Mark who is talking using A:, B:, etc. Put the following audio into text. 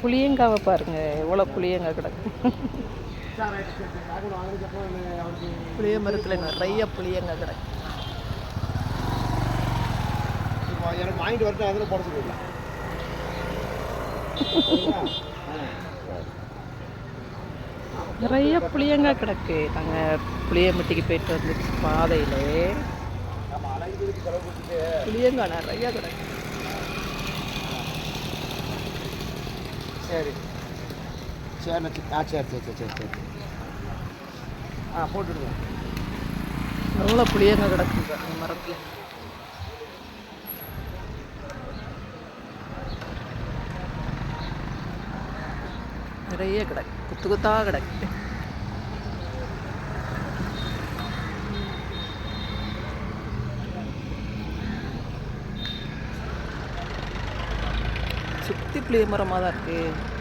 A: புளியங்காவை பாருங்க, எவ்வளோ புளியங்காய் கிடக்கு. புளிய மரத்தில் நிறைய புளியங்காய் கிடக்கு.
B: எனக்கு வாங்கிட்டு வரட்டும், அதில் போட சொல்லிடலாம்.
A: நிறைய புளியங்காய் கிடக்கு. நாங்கள் புளியம்பட்டிக்கு போயிட்டு வந்துச்சு பாதையில் புளியங்காய் நிறைய கிடக்கு.
B: சரி சரி சரி சரி சரி சரி சரி போட்டுடுங்க.
A: எவ்வளோ புளியங்காய் கிடக்குங்க அந்த மரத்தில். நிறைய கிடக்கு, குத்து குத்தாக கிடக்கு. சுற்றி புளிய மரமாக தான் இருக்குது.